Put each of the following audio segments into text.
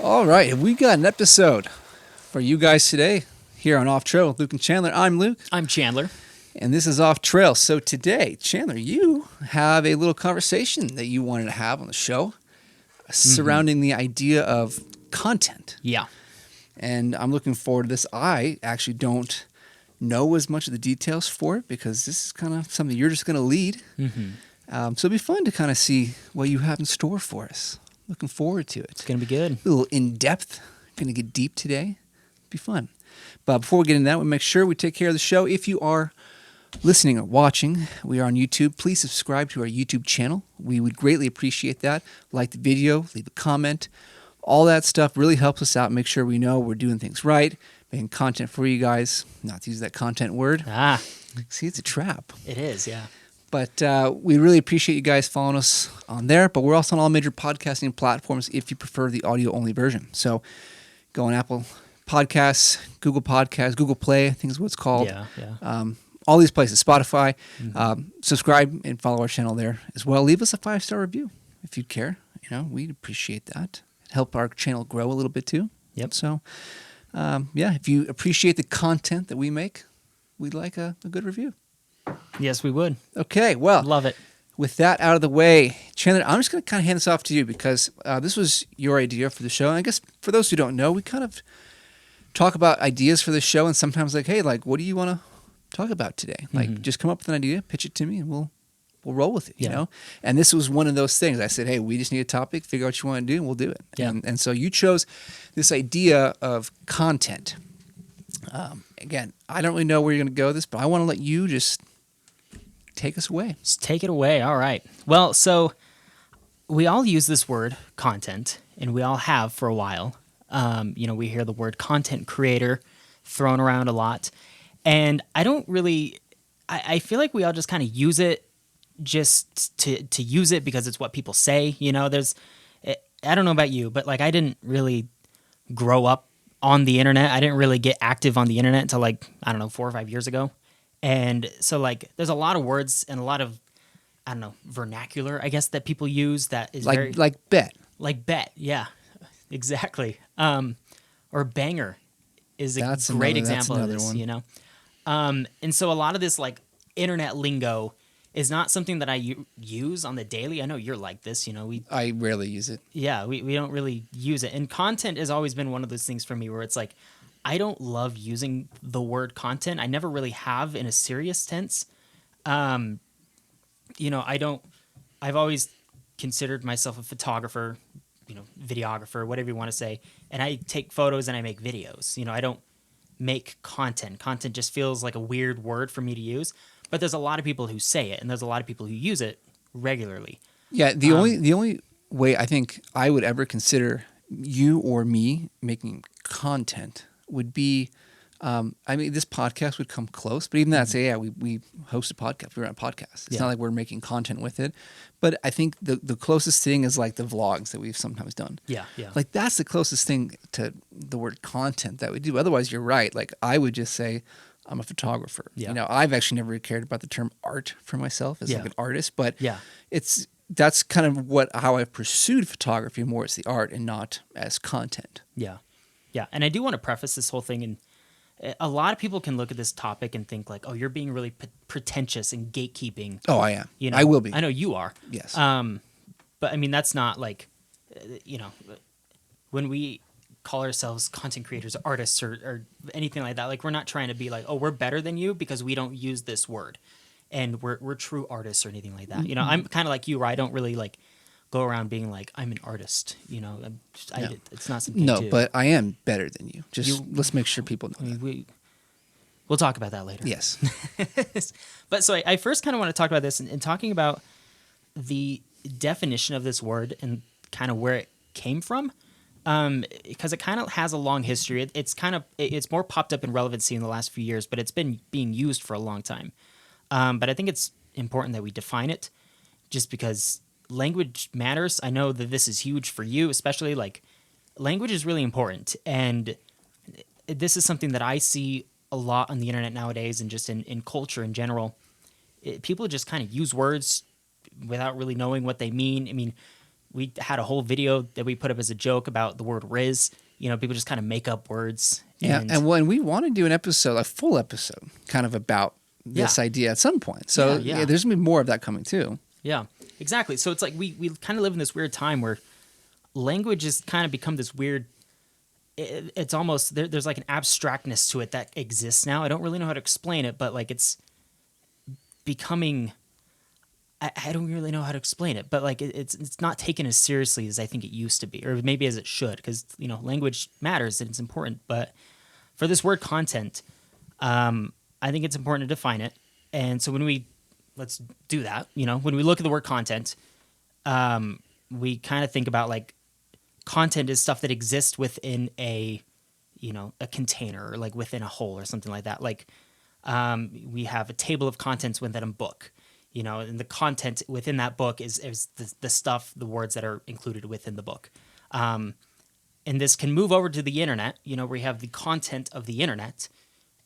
All right, we got an episode for you guys today here on Off Trail with Luke and Chandler. I'm Luke. I'm Chandler. And this is Off Trail. So today, Chandler, you have a little conversation that you wanted to have on the show surrounding the idea of content. Yeah. And I'm looking forward to this. I actually don't know as much of the details for it because this is kind of something you're just going to lead. So it'll be fun to kind of see what you have in store for us. Looking forward to it. It's going to be good. A little in-depth. Going to get deep today. Be fun. But before we get into that, we make sure we take care of the show. If you are listening or watching, we are on YouTube. Please subscribe to our YouTube channel. We would greatly appreciate that. Like the video, leave a comment. All that stuff really helps us out. Make sure we know we're doing things right, making content for you guys. Not to use that content word. See, it's a trap. It is, yeah. But we really appreciate you guys following us on there. But we're also on all major podcasting platforms if you prefer the audio-only version. So go on Apple Podcasts, Google Podcasts, Google Play, I think is what it's called. Yeah. All these places, Spotify. Subscribe and follow our channel there as well. Leave us a 5-star review if you'd care. We'd appreciate that. Help our channel grow a little bit too. Yep. So, if you appreciate the content that we make, we'd like a good review. Yes, we would. Okay, well. Love it. With that out of the way, Chandler, I'm just going to kind of hand this off to you because this was your idea for the show. And I guess for those who don't know, we kind of talk about ideas for the show and sometimes hey, what do you want to talk about today? Just come up with an idea, pitch it to me, and we'll roll with it, you know? And this was one of those things. I said, hey, we just need a topic, figure out what you want to do, and we'll do it. Yeah. And so you chose this idea of content. Again, I don't really know where you're going to go with this, but I want to let you just take us away. Just take it away. All right. Well, so we all use this word content, and we all have for a while. We hear the word content creator thrown around a lot. And I don't really, I feel like we all just kind of use it just to use it because it's what people say. I don't know about you, but I didn't really grow up on the internet. I didn't really get active on the internet until 4 or 5 years ago. And so there's a lot of words and a lot of, vernacular, I guess, that people use that is very... Like bet. Like bet, yeah, exactly. Or banger is a great example of this, one. And so a lot of this internet lingo is not something that I use on the daily. I know you're like this, I rarely use it. Yeah, we don't really use it. And content has always been one of those things for me where it's I don't love using the word content. I never really have in a serious tense. I've always considered myself a photographer, videographer, whatever you want to say. And I take photos and I make videos. I don't make content. Content just feels like a weird word for me to use. But there's a lot of people who say it, and there's a lot of people who use it regularly. Yeah, the only way I think I would ever consider you or me making content would be, this podcast would come close, but even that, say, we host a podcast, we run a podcast. It's not like we're making content with it, but I think the closest thing is the vlogs that we've sometimes done. Yeah. That's the closest thing to the word content that we do. Otherwise, you're right. I would just say, I'm a photographer. Yeah. I've actually never cared about the term art for myself as an artist, but yeah. That's kind of how I've pursued photography more as the art and not as content. Yeah. Yeah. And I do want to preface this whole thing. And a lot of people can look at this topic and think oh, you're being really pretentious and gatekeeping. Oh, I am. I will be. I know you are. Yes. But that's not when we call ourselves content creators, artists, or anything like that, we're not trying to be we're better than you because we don't use this word. And we're true artists or anything like that. I'm kind of like you, where I don't really go around being I'm an artist. It's not something. No, but I am better than you. Let's make sure people know that. We'll talk about that later. Yes. But so I first kind of want to talk about this and talking about the definition of this word and kind of where it came from. Because it kind of has a long history. It's more popped up in relevancy in the last few years, but it's been being used for a long time. But I think it's important that we define it just because language matters. I know that this is huge for you, especially language is really important. And this is something that I see a lot on the internet nowadays and just in culture in general. People just kind of use words without really knowing what they mean. we had a whole video that we put up as a joke about the word Riz. You know, people just kind of make up words. Yeah, and when we want to do an episode, a full episode, kind of about this idea at some point. So Yeah. there's gonna be more of that coming too. Yeah, exactly. So it's like we kind of live in this weird time where language has kind of become this weird. It's almost there's like an abstractness to it that exists now. I don't really know how to explain it, but like it's becoming. I don't really know how to explain it, but like it's not taken as seriously as I think it used to be, or maybe as it should, because you know language matters and it's important. But for this word content, I think it's important to define it. And so let's do that. You know, when we look at the word content, we kind of think about like content is stuff that exists within a container or like within a whole or something like that. Like we have a table of contents within a book. You know, and the content within that book is the stuff, the words that are included within the book. And this can move over to the internet, you know, where you have the content of the internet.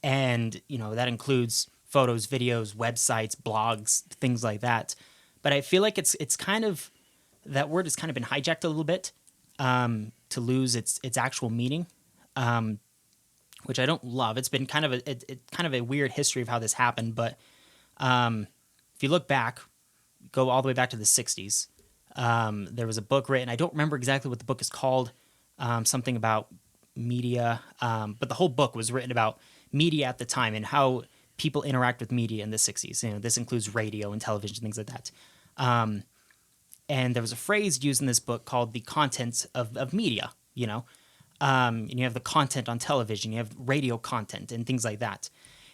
And, you know, that includes photos, videos, websites, blogs, things like that. But I feel like it's kind of, that word has kind of been hijacked a little bit to lose its actual meaning, which I don't love. It's been kind of a weird history of how this happened. But if you look back, go all the way back to the 60s, there was a book written. I don't remember exactly what the book is called, something about media, but the whole book was written about media at the time and how people interact with media in the 60s. You know, this includes radio and television, things like that. And there was a phrase used in this book called the content of media, you know. And you have the content on television, you have radio content and things like that.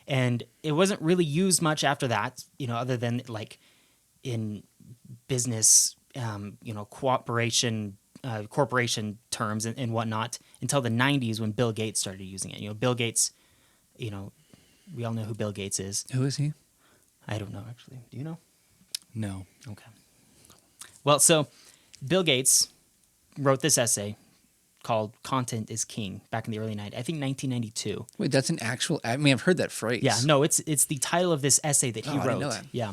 And it wasn't really used much after that, you know, other than like in business, you know, corporation terms and whatnot until the 90s when Bill Gates started using it. You know, Bill Gates, you know, we all know who Bill Gates is. Who is he? I don't know, actually. Do you know? No. Okay. Well, so Bill Gates wrote this essay called Content is King back in the early 90s. I think 1992. Wait, that's an actual... I mean, I've heard that phrase. Yeah, no, it's the title of this essay that he wrote. I didn't know that. Yeah.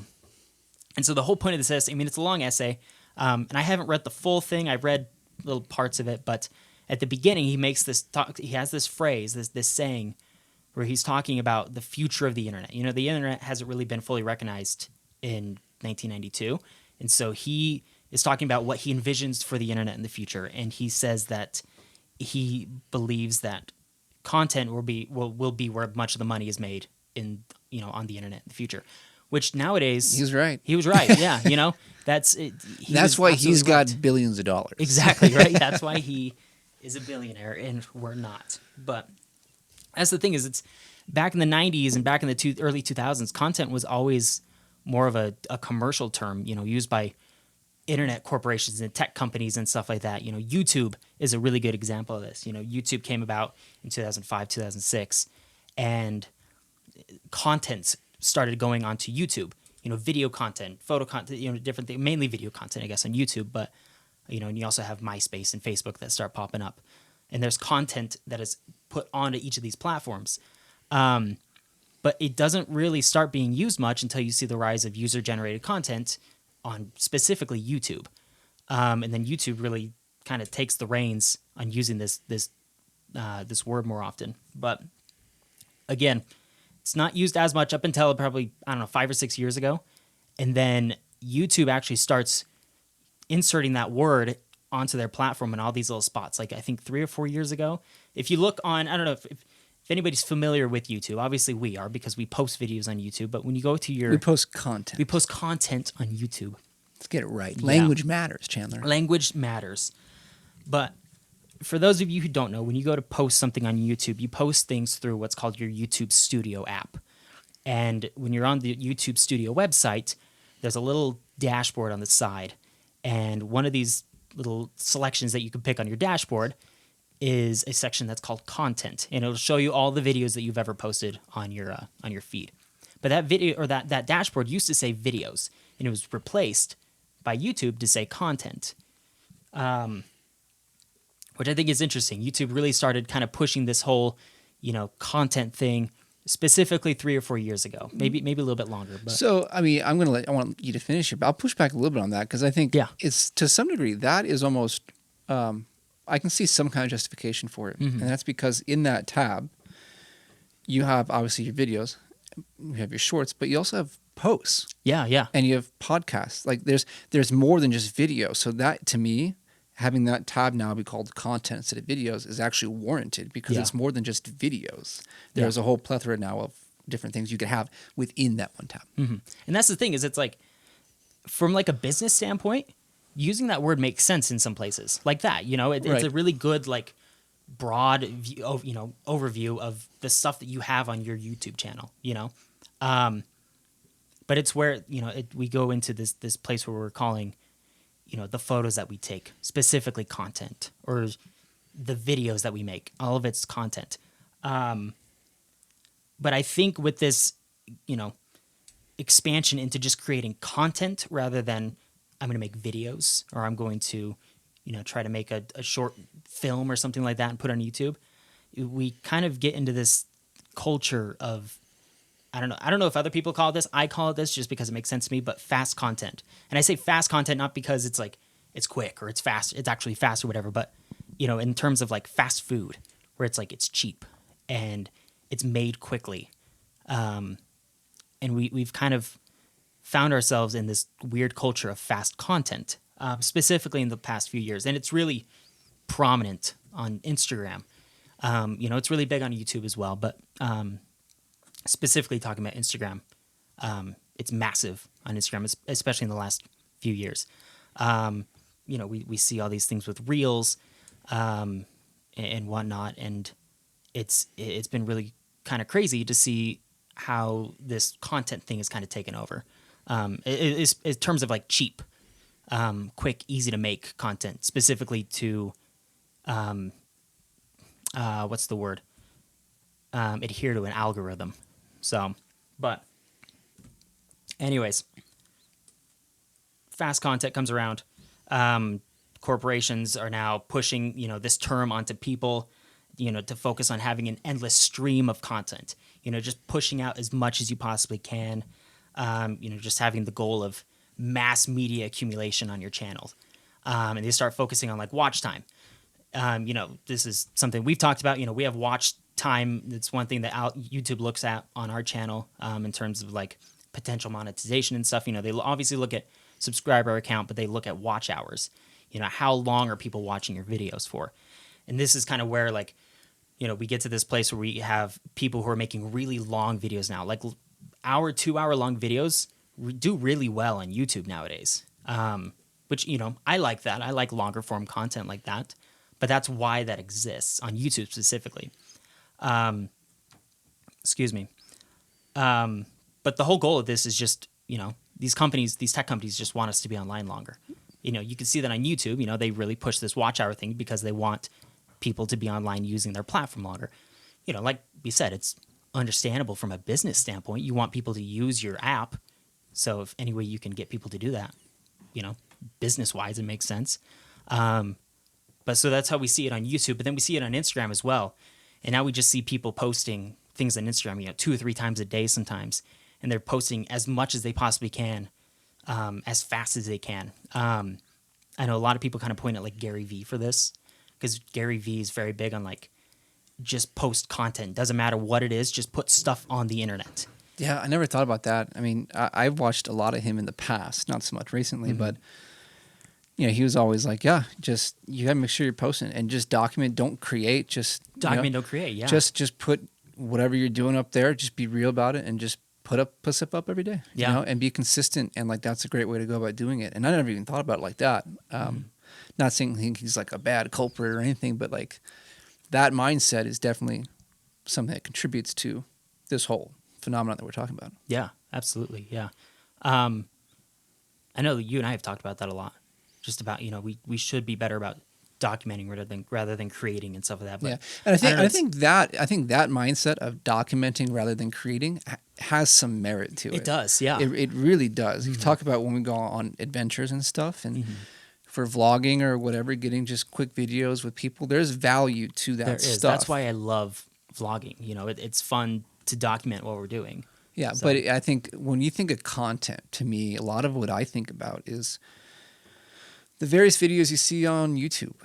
And so the whole point of this essay, I mean, it's a long essay, and I haven't read the full thing. I've read little parts of it, but at the beginning, he makes this talk. He has this phrase, this saying, where he's talking about the future of the internet. You know, the internet hasn't really been fully recognized in 1992, and so he is talking about what he envisions for the internet in the future, and he says that he believes that content will be where much of the money is made in, you know, on the internet in the future, which nowadays He's right. He was right. Yeah. You know, that's it. That's why he's got billions of dollars. Exactly. Right. That's why he is a billionaire and we're not. But that's the thing is it's back in the 90s and back in the early 2000s, content was always more of a commercial term, you know, used by internet corporations and tech companies and stuff like that. You know, YouTube is a really good example of this. You know, YouTube came about in 2005, 2006, and content started going onto YouTube. You know, video content, photo content, you know, different things, mainly video content, I guess, on YouTube. But, you know, and you also have MySpace and Facebook that start popping up. And there's content that is put onto each of these platforms. But it doesn't really start being used much until you see the rise of user-generated content on specifically YouTube. And then YouTube really kind of takes the reins on using this word more often. But again, it's not used as much up until probably, I don't know, 5 or 6 years ago. And then YouTube actually starts inserting that word onto their platform in all these little spots. Like I think 3 or 4 years ago, if you look on, I don't know if anybody's familiar with YouTube, obviously we are because we post videos on YouTube, but when you go to We post content. we post content on YouTube. Let's get it right. Language matters, Chandler. Language matters. But for those of you who don't know, when you go to post something on YouTube, you post things through what's called your YouTube Studio app. And when you're on the YouTube Studio website, there's a little dashboard on the side. And one of these little selections that you can pick on your dashboard is a section that's called content. And it'll show you all the videos that you've ever posted on your feed. But that video or that dashboard used to say videos, and it was replaced by YouTube to say content. Which I think is interesting. YouTube really started kind of pushing this whole, you know, content thing specifically 3 or 4 years ago, maybe a little bit longer. But So, I mean, I want you to finish here, but I'll push back a little bit on that because I think Yeah. it's to some degree that is almost, I can see some kind of justification for it. And that's because in that tab, you have obviously your videos, you have your shorts, but you also have posts yeah, and you have podcasts. Like there's more than just video. So that to me, having that tab now be called content instead of videos is actually warranted because Yeah. it's more than just videos. Yeah. There's a whole plethora now of different things you could have within that one tab. and that's the thing is it's like from like a business standpoint, using that word makes sense in some places like that. It's Right. a really good like broad view of, overview of the stuff that you have on your YouTube channel. But it's where we go into this place where we're calling the photos that we take specifically content, or the videos that we make, all of it's content. But I think with this expansion into just creating content rather than I'm going to make videos or I'm going to try to make a short film or something like that and put it on YouTube, we kind of get into this culture of I don't know if other people call it this. I call it this just because it makes sense to me, but fast content. And I say fast content not because it's like it's quick or it's fast, it's actually fast or whatever, but in terms of like fast food, where it's like it's cheap and it's made quickly. And we've kind of found ourselves in this weird culture of fast content, specifically in the past few years. And it's really prominent on Instagram. It's really big on YouTube as well, but specifically talking about Instagram, it's massive on Instagram, especially in the last few years. We see all these things with reels and whatnot, and it's been really kind of crazy to see how this content thing is kind of taken over. In terms of like cheap, quick, easy to make content, specifically to what's the word? Adhere to an algorithm. So, but anyways, fast content comes around. Corporations are now pushing, this term onto people, to focus on having an endless stream of content, just pushing out as much as you possibly can, just having the goal of mass media accumulation on your channel. And they start focusing on like watch time. This is something we've talked about. We have watch time. It's one thing that YouTube looks at on our channel in terms of like potential monetization and stuff. They obviously look at subscriber count, but they look at watch hours. How long are people watching your videos for? And this is kind of where like, we get to this place where we have people who are making really long videos now, like 2-hour long videos do really well on YouTube nowadays. Which, I like that. I like longer form content like that, but that's why that exists on YouTube specifically. Excuse me. But the whole goal of this is just, these tech companies just want us to be online longer. You can see that on YouTube, they really push this watch hour thing because they want people to be online using their platform longer. Like we said, it's understandable from a business standpoint. You want people to use your app. So if any way you can get people to do that, business wise, it makes sense. But so that's how we see it on YouTube, but then we see it on Instagram as well. And now we just see people posting things on Instagram, 2 or 3 times a day sometimes. And they're posting as much as they possibly can, as fast as they can. I know a lot of people kind of point at like Gary Vee for this, because Gary Vee is very big on like just post content. Doesn't matter what it is, just put stuff on the internet. Yeah, I never thought about that. I mean, I've watched a lot of him in the past, not so much recently, but he was always like, yeah, just you gotta make sure you're posting and just document, don't create, just document, don't create. Yeah, just put whatever you're doing up there, just be real about it and just put stuff up every day. Yeah, and be consistent, and like that's a great way to go about doing it. And I never even thought about it like that. Not saying he's like a bad culprit or anything, but like that mindset is definitely something that contributes to this whole phenomenon that we're talking about. Yeah, absolutely. Yeah. I know you and I have talked about that a lot, just about, we should be better about documenting rather than creating and stuff like that. But yeah. And I think that mindset of documenting rather than creating has some merit to it. It does. Yeah. It really does. You talk about when we go on adventures and stuff, and for vlogging or whatever, getting just quick videos with people, there's value to that stuff. That's why I love vlogging. It's fun to document what we're doing. Yeah, So- but I think when you think of content, to me, a lot of what I think about is the various videos you see on YouTube.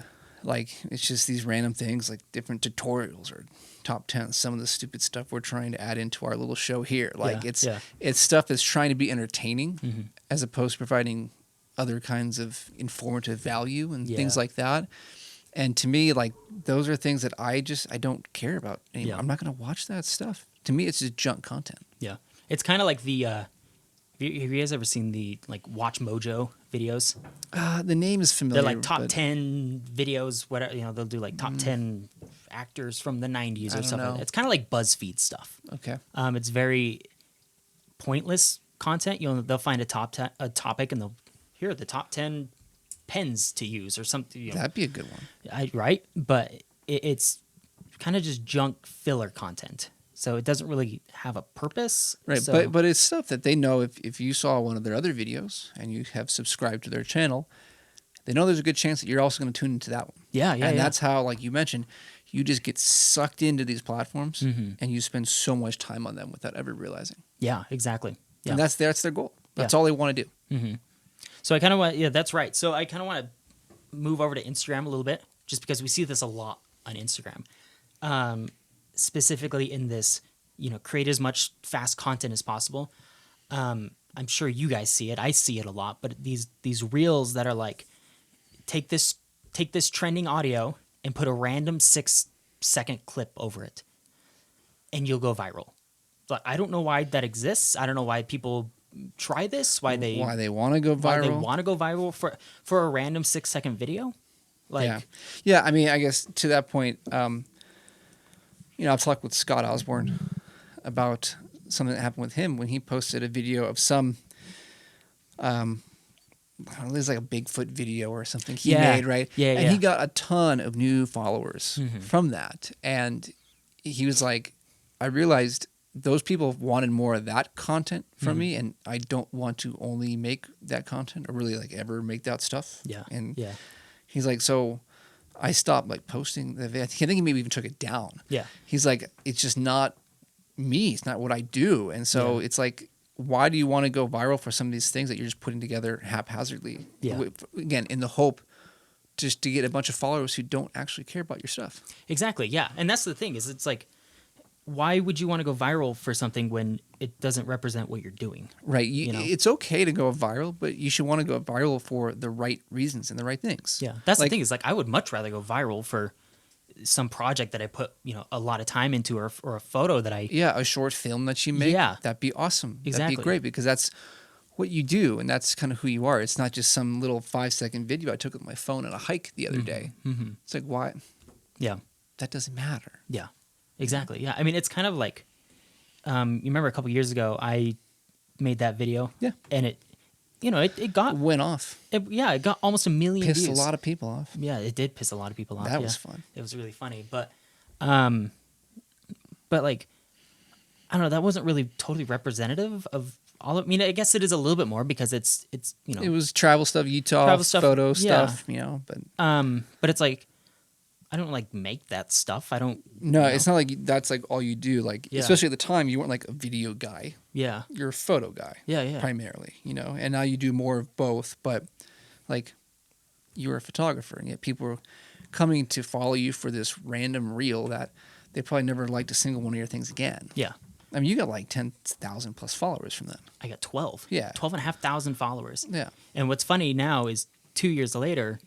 Like, it's just these random things, like different tutorials or top 10, some of the stupid stuff we're trying to add into our little show here. Like, it's stuff that's trying to be entertaining as opposed to providing other kinds of informative value and things like that. And to me, like, those are things that I don't care about anymore. Yeah. I'm not going to watch that stuff. To me, it's just junk content. Yeah. It's kind of like the, have you guys ever seen the, like, Watch Mojo videos? The name is familiar. They're like top but 10 videos, whatever, you know, they'll do like top 10 actors from the 90s or something. know. It's kind of like BuzzFeed stuff. Okay. It's very pointless content. They'll find a topic and here are the top 10 pens to use or something. You know, That'd be a good one. right? But it's kind of just junk filler content. So it doesn't really have a purpose. Right, So, but it's stuff that they know if you saw one of their other videos and you have subscribed to their channel, they know there's a good chance that you're also going to tune into that one. yeah. And that's how, like you mentioned, you just get sucked into these platforms and you spend so much time on them without ever realizing. Yeah, exactly. Yeah. And that's their goal. That's Yeah. all they want to do. So I kind of want, that's right. So I kind of want to move over to Instagram a little bit, just because we see this a lot on Instagram, specifically in this, create as much fast content as possible. I'm sure you guys see it. I see it a lot, but these reels that are like, take this trending audio and put a random 6-second clip over it, and you'll go viral. But I don't know why that exists. I don't know why people try this. Why they want to go viral. Why they want to go viral for a random 6-second video. Like, yeah. I mean, I guess to that point, I've talked with Scott Osborne about something that happened with him when he posted a video of some, I don't know, there's like a Bigfoot video or something he made, right? Yeah, and he got a ton of new followers from that. And he was like, I realized those people wanted more of that content from me, and I don't want to only make that content or really like ever make that stuff. Yeah. And yeah. he's like, so I stopped like posting the video. I think he maybe even took it down. Yeah. He's like, it's just not me. It's not what I do. And so it's like, why do you want to go viral for some of these things that you're just putting together haphazardly? Yeah. Again, in the hope just to get a bunch of followers who don't actually care about your stuff. Exactly. Yeah. And that's the thing is it's like, why would you want to go viral for something when it doesn't represent what you're doing? Right. It's okay to go viral, but you should want to go viral for the right reasons and the right things. Yeah. That's the thing is like, I would much rather go viral for some project that I put, a lot of time into or a photo that I... Yeah. A short film that you make. Yeah. That'd be awesome. Exactly. That'd be great because that's what you do. And that's kind of who you are. It's not just some little 5-second video I took with my phone on a hike the other day. It's like, why? Yeah. That doesn't matter. Yeah. Exactly. Yeah. I mean, it's kind of like, you remember a couple years ago, I made that video. Yeah. And it got... Went off. It got almost 1 million Pissed views. a lot of people off. Yeah, it did piss a lot of people off. That was fun. It was really funny. But like, I don't know, that wasn't really totally representative of all of... I mean, I guess it is a little bit more because it's It was travel stuff, Utah, Travel stuff, photo yeah. stuff, but... But it's like, I don't like make that stuff. I don't... No, it's not like that's like all you do. Like, especially at the time, you weren't like a video guy. Yeah. You're a photo guy. Yeah. Primarily, and now you do more of both. But like, you're a photographer, and yet people are coming to follow you for this random reel that they probably never liked a single one of your things again. Yeah. I mean, you got like 10,000 plus followers from that. I got 12. Yeah. 12,500 followers. Yeah. And what's funny now is 2 years later,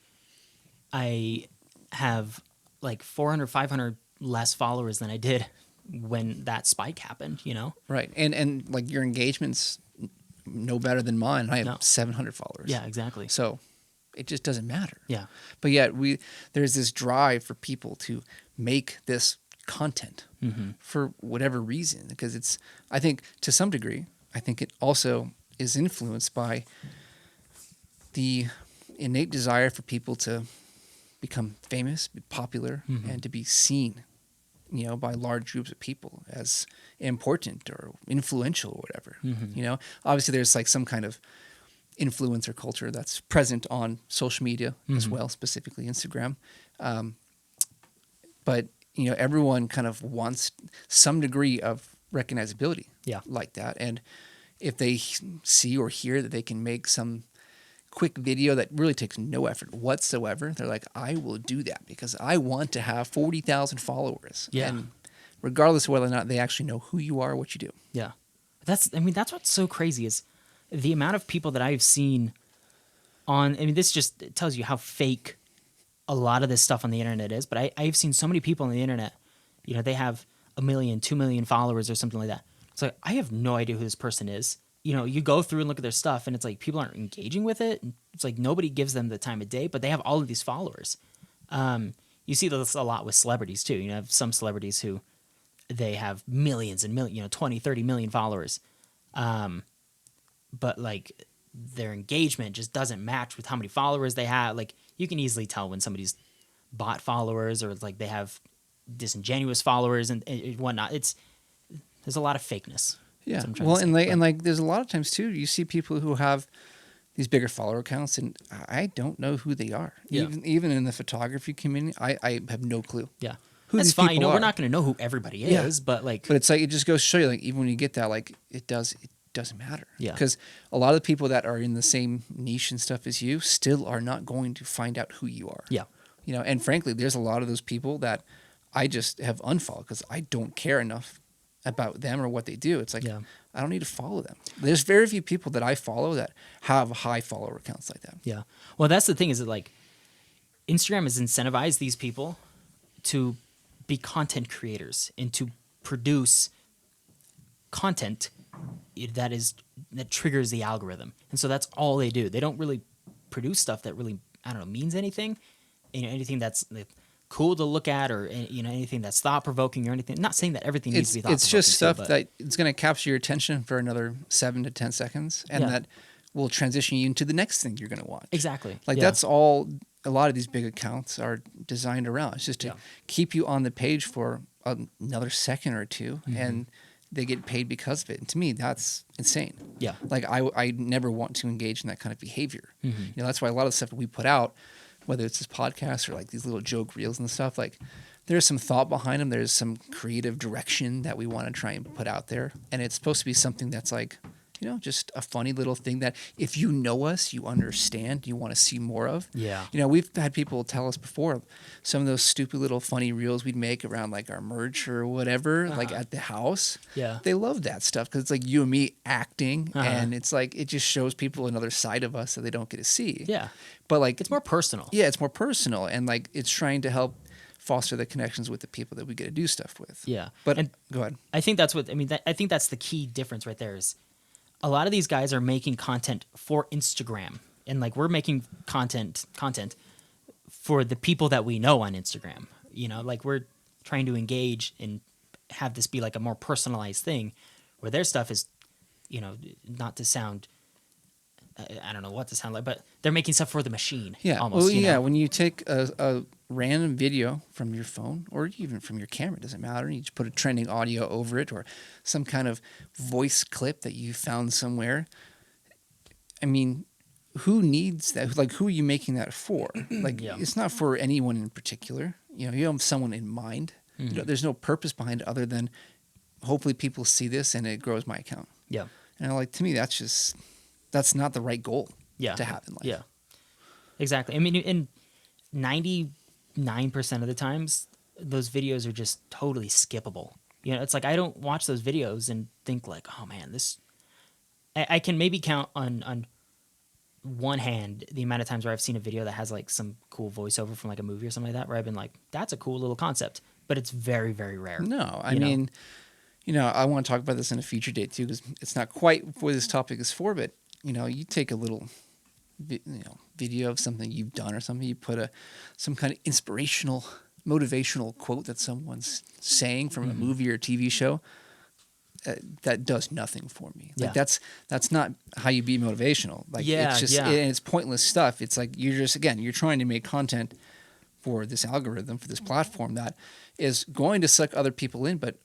I have like 400, 500 less followers than I did when that spike happened, Right. And like your engagement's no better than mine. I have No. 700 followers. Yeah, exactly. So it just doesn't matter. Yeah. But yet there's this drive for people to make this content for whatever reason, because I think to some degree, I think it also is influenced by the innate desire for people to become famous, be popular, and to be seen, by large groups of people as important or influential or whatever. Obviously there's like some kind of influencer culture that's present on social media as well, specifically Instagram. But everyone kind of wants some degree of recognizability Yeah. like that. And if they see or hear that they can make some quick video that really takes no effort whatsoever, they're like, I will do that because I want to have 40,000 followers. Yeah. And regardless of whether or not they actually know who you are, what you do. Yeah. That's what's so crazy is the amount of people that I've seen this just tells you how fake a lot of this stuff on the internet is. But I've seen so many people on the internet, they have 1 million, 2 million followers or something like that. It's like, I have no idea who this person is. You go through and look at their stuff and it's like people aren't engaging with it. And it's like nobody gives them the time of day, but they have all of these followers. You see this a lot with celebrities too. You have some celebrities who they have millions and millions, 20, 30 million followers. But like their engagement just doesn't match with how many followers they have. Like you can easily tell when somebody's bot followers or like they have disingenuous followers and whatnot. There's a lot of fakeness. Yeah. Well, and there's a lot of times too, you see people who have these bigger follower accounts and I don't know who they are. Yeah. Even in the photography community, I have no clue. Yeah. Who That's these fine. people are. We're not going to know who everybody is, but it's like, it just goes to show you, like, even when you get that, like, it doesn't matter. Yeah. Because a lot of the people that are in the same niche and stuff as you still are not going to find out who you are. Yeah. And frankly, there's a lot of those people that I just have unfollowed because I don't care enough about them or what they do. It's like, I don't need to follow them. There's very few people that I follow that have high follower accounts like that. Yeah. Well, that's the thing is that like Instagram has incentivized these people to be content creators and to produce content that triggers the algorithm. And so that's all they do. They don't really produce stuff that really, means anything. Anything that's cool to look at or anything that's thought provoking or anything. I'm not saying that everything needs to be thought provoking. It's just stuff that it's going to capture your attention for another 7 to 10 seconds and that will transition you into the next thing you're going to watch. Exactly. That's all a lot of these big accounts are designed around. It's just to keep you on the page for another second or two and they get paid because of it. And to me, that's insane. Yeah. Like I never want to engage in that kind of behavior. That's why a lot of the stuff that we put out, whether it's this podcast or like these little joke reels and stuff, like there's some thought behind them. There's some creative direction that we want to try and put out there. And it's supposed to be something that's like, just a funny little thing that if you know us, you understand, you want to see more of. Yeah. We've had people tell us before some of those stupid little funny reels we'd make around like our merch or whatever, like at the house. Yeah. They love that stuff because it's like you and me acting and it's like it just shows people another side of us that they don't get to see. Yeah. But like it's more personal. Yeah, it's more personal and like it's trying to help foster the connections with the people that we get to do stuff with. Yeah. But go ahead. I think that's I think that's the key difference right there is a lot of these guys are making content for Instagram and like we're making content for the people that we know on Instagram. Like we're trying to engage and have this be like a more personalized thing where their stuff is, not to sound, I don't know what to sound like, but they're making stuff for the machine. Yeah. Almost, when you take a random video from your phone or even from your camera, it doesn't matter. You just put a trending audio over it or some kind of voice clip that you found somewhere. I mean, who needs that? Like, who are you making that for? Like, it's not for anyone in particular. You have someone in mind. There's no purpose behind it other than hopefully people see this and it grows my account. Yeah. And like, to me, that's not the right goal to have in life. Yeah. Exactly. I mean, in 99% of the times, those videos are just totally skippable. It's like I don't watch those videos and think like, oh man, this. I can maybe count on one hand the amount of times where I've seen a video that has like some cool voiceover from like a movie or something like that, where I've been like, that's a cool little concept, but it's very, very rare. No, I mean, I want to talk about this in a future date too, because it's not quite what this topic is for, but you take a little video of something you've done or something, you put some kind of inspirational, motivational quote that someone's saying from a movie or TV show, that does nothing for me. Like that's not how you be motivational. Like it's just and it's pointless stuff. It's like you're trying to make content for this algorithm, for this platform that is going to suck other people in, but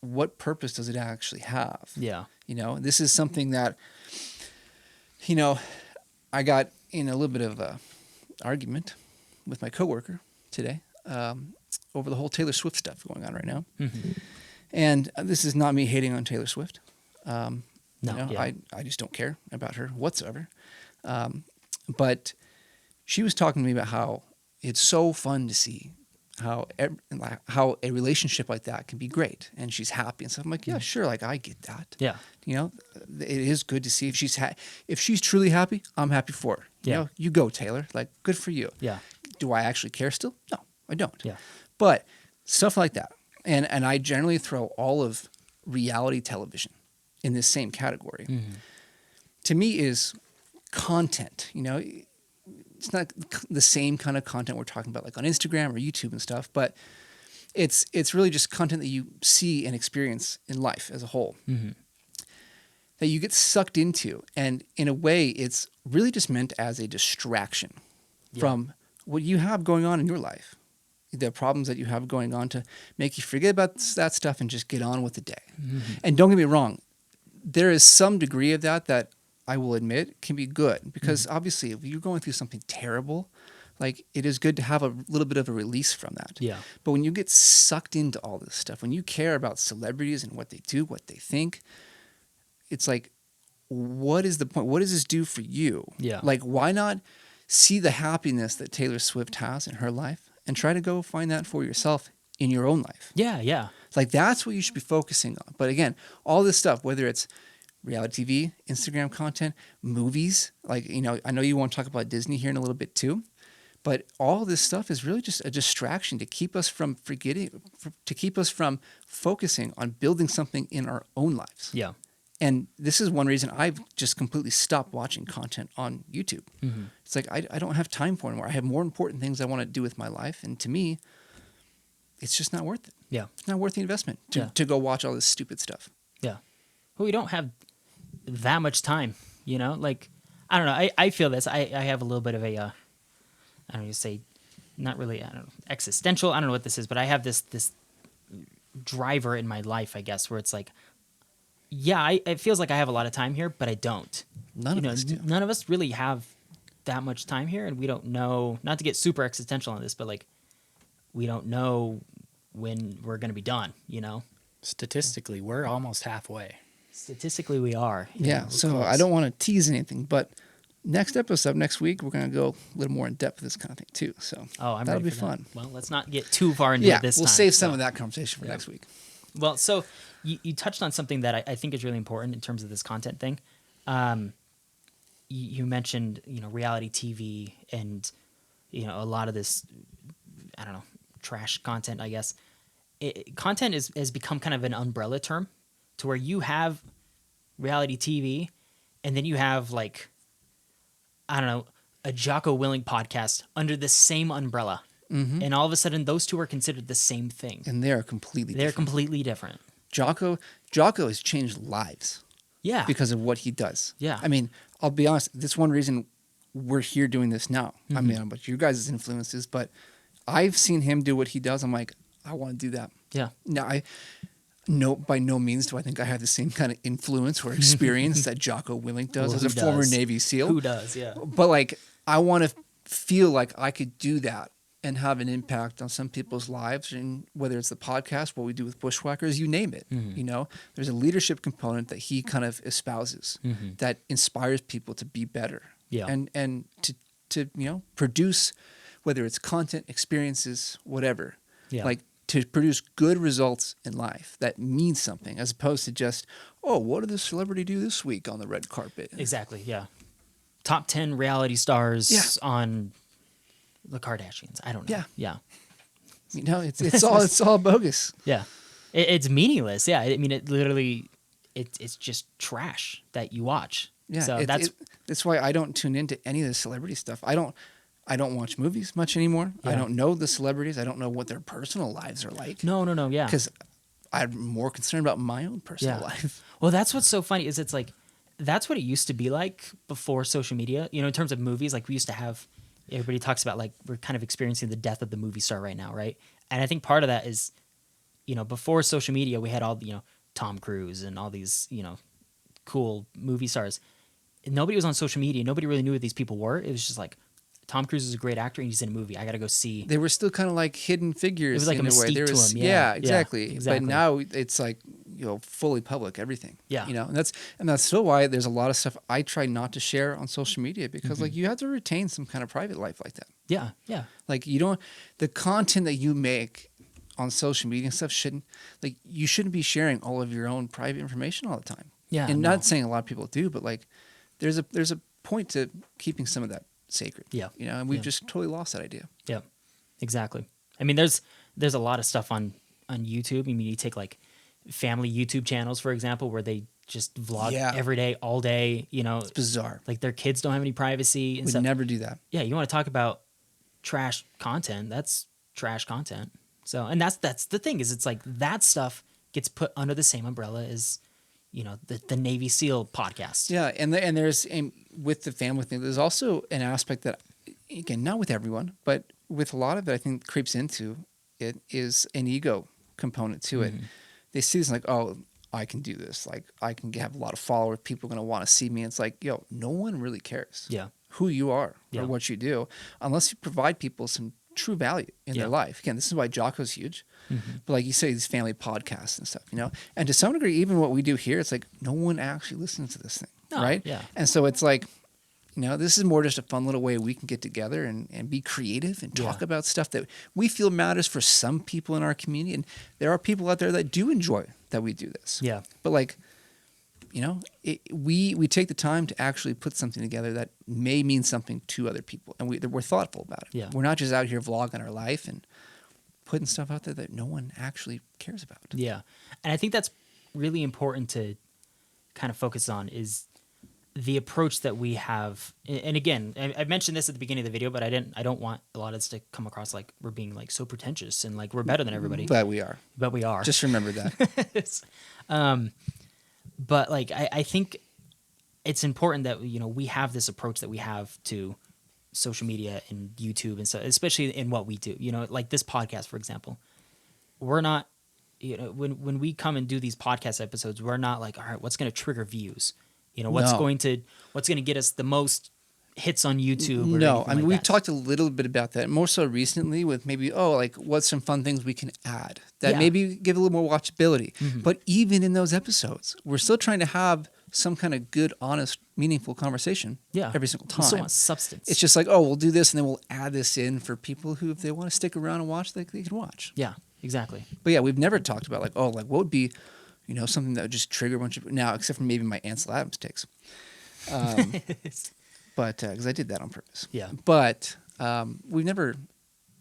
what purpose does it actually have? Yeah. This is something that I got in a little bit of a argument with my coworker today over the whole Taylor Swift stuff going on right now. And this is not me hating on Taylor Swift. No, yeah. I just don't care about her whatsoever. But she was talking to me about how it's so fun to see how a relationship like that can be great, and she's happy and stuff. I'm like, yeah, sure, like I get that. Yeah. You know, it is good to see if she's truly happy. I'm happy for her. You know, you go, Taylor. Like, good for you. Yeah. Do I actually care still? No, I don't. Yeah. But stuff like that, and I generally throw all of reality television in this same category. To me, is content. You know, it's not the same kind of content we're talking about like on Instagram or YouTube and stuff, but it's really just content that you see and experience in life as a whole that you get sucked into. And in a way, it's really just meant as a distraction from what you have going on in your life, the problems that you have going on, to make you forget about that stuff and just get on with the day. And don't get me wrong, there is some degree of that I will admit can be good, because obviously if you're going through something terrible, like, it is good to have a little bit of a release from that. Yeah. But when you get sucked into all this stuff, when you care about celebrities and what they do, what they think, it's like, what is the point? What does this do for you? Yeah. Like, why not see the happiness that Taylor Swift has in her life and try to go find that for yourself in your own life? Yeah. Yeah. Like, that's what you should be focusing on. But again, all this stuff, whether it's reality TV, Instagram content, movies, like, you know, I know you want to talk about Disney here in a little bit too, but all this stuff is really just a distraction to keep us from to keep us from focusing on building something in our own lives. Yeah. And this is one reason I've just completely stopped watching content on YouTube. It's like, I don't have time for it anymore. I have more important things I want to do with my life. And to me, it's just not worth it. Yeah. It's not worth the investment to go watch all this stupid stuff. Yeah. Well, we don't have that much time, you know? Like, I don't know. I feel this. I have a little bit of a, I don't know, you say, not really, I don't know, existential. I don't know what this is, but I have this driver in my life, I guess, where it's like, yeah, it feels like I have a lot of time here, but I don't. None of us do. None of us really have that much time here, and we don't know, not to get super existential on this, but like, we don't know when we're going to be done, you know? Statistically, we're almost halfway. Statistically, we are. Yeah, so close. I don't want to tease anything, but next episode, next week, we're going to go a little more in depth with this kind of thing too. So I'm that'll ready be for fun. That. Well, let's not get too far into Yeah, it this we'll time. save some of that conversation for next week. Well, so you touched on something that I think is really important in terms of this content thing. You mentioned, you know, reality TV and, you know, a lot of this, I don't know, trash content, I guess. Content has become kind of an umbrella term to where you have reality TV and then you have, like, I don't know, a Jocko Willink podcast under the same umbrella. And all of a sudden, those two are considered the same thing. And they're completely different. Jocko has changed lives. Yeah. Because of what he does. Yeah. I mean, I'll be honest, that's one reason we're here doing this now. I mean, about you guys' influences, but I've seen him do what he does. I'm like, I want to do that. Yeah. Now, by no means do I think I have the same kind of influence or experience that Jocko Willink does Well, as a who former does? Navy SEAL. Who does, yeah. But like, I want to feel like I could do that and have an impact on some people's lives, and whether it's the podcast, what we do with Bushwhackers, you name it. You know, there's a leadership component that he kind of espouses that inspires people to be better. Yeah. And to you know, produce, whether it's content, experiences, whatever. Yeah. Like, to produce good results in life that means something, as opposed to just, oh, what did this celebrity do this week on the red carpet? Exactly, yeah. Top 10 reality stars on the Kardashians. I don't know. Yeah. You know, it's all bogus. Yeah. It's meaningless. Yeah. I mean, it literally, it's just trash that you watch. Yeah. So that's why I don't tune into any of the celebrity stuff. I don't watch movies much anymore. Yeah. I don't know the celebrities. I don't know what their personal lives are like. No. Yeah. Because I'm more concerned about my own personal life. Well, that's what's so funny is it's like, that's what it used to be like before social media. You know, in terms of movies, like we used to have, everybody talks about like we're kind of experiencing the death of the movie star right now, right? And I think part of that is, you know, before social media, we had all, you know, Tom Cruise and all these, you know, cool movie stars. And nobody was on social media. Nobody really knew what these people were. It was just like Tom Cruise is a great actor and he's in a movie. I got to go see. They were still kind of like hidden figures. It was like in a a way. mystique There to was, him, yeah, yeah. exactly. Yeah, exactly. But now it's like, fully public, everything. Yeah. And that's still why there's a lot of stuff I try not to share on social media because like you have to retain some kind of private life like that. Yeah, yeah. Like the content that you make on social media and stuff you shouldn't be sharing all of your own private information all the time. Yeah, And no. not saying a lot of people do, but like there's a point to keeping some of that sacred. Yeah. And we've just totally lost that idea. Yeah, exactly. I mean, there's a lot of stuff on YouTube. I mean, you take like family YouTube channels, for example, where they just vlog every day, all day, It's bizarre. like their kids don't have any privacy and We'd stuff. never do that. Yeah, you want to talk about trash content, that's trash content. So, and that's the thing is it's like that stuff gets put under the same umbrella as, the Navy SEAL podcast. Yeah, and there's with the family thing, there's also an aspect that, again, not with everyone, but with a lot of it, I think creeps into it is an ego component to it. They see this like, oh, I can do this. Like, I can have a lot of followers. People are going to want to see me. It's like, no one really cares who you are or what you do unless you provide people some true value in their life. Again, this is why Jocko's huge. But like you say, these family podcasts and stuff, and to some degree, even what we do here, it's like no one actually listens to this thing, right? Yeah. And so it's like, this is more just a fun little way we can get together and be creative and talk about stuff that we feel matters for some people in our community. And there are people out there that do enjoy that we do this. Yeah. But like, we take the time to actually put something together that may mean something to other people. And we're thoughtful about it. Yeah. We're not just out here vlogging our life and putting stuff out there that no one actually cares about. Yeah. And I think that's really important to kind of focus on is the approach that we have. And again, I mentioned this at the beginning of the video, but I don't want a lot of this to come across like we're being like so pretentious and like we're better than everybody. But we are. But we are. Just remember that. But like, I think it's important that, we have this approach that we have to social media and YouTube and stuff, especially in what we do, like this podcast, for example, we're not, when we come and do these podcast episodes, we're not like, all right, what's going to trigger views? What's going to get us the most hits on YouTube? Or no, I mean, like we that. talked a little bit about that more so recently with maybe, what's some fun things we can add that maybe give a little more watchability. But even in those episodes, we're still trying to have some kind of good, honest, meaningful conversation every single time. We still want substance. It's just like, oh, we'll do this and then we'll add this in for people who, if they want to stick around and watch, they can watch. Yeah, exactly. But yeah, we've never talked about like, what would be, something that would just trigger a bunch of, now, except for maybe my Ansel Adams takes. But, because I did that on purpose. Yeah. But we've never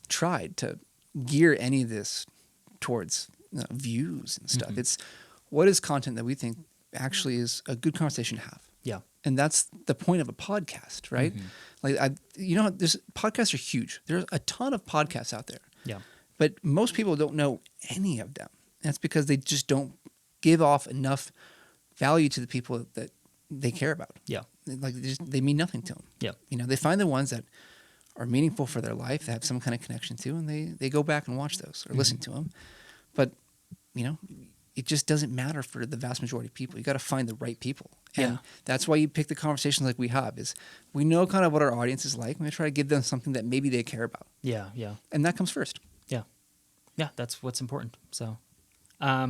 tried to gear any of this towards views and stuff. It's what is content that we think actually is a good conversation to have. Yeah. And that's the point of a podcast, right? Like, this podcasts are huge. There's a ton of podcasts out there. Yeah. But most people don't know any of them. That's because they just don't give off enough value to the people that they care about. Yeah. Like they mean nothing to them. Yeah. They find the ones that are meaningful for their life, that have some kind of connection to, and they go back and watch those or listen to them. But, it just doesn't matter for the vast majority of people. You got to find the right people. And that's why you pick the conversations like we have is we know kind of what our audience is like. And we try to give them something that maybe they care about. Yeah. Yeah. And that comes first. Yeah. Yeah. That's what's important. So, yeah.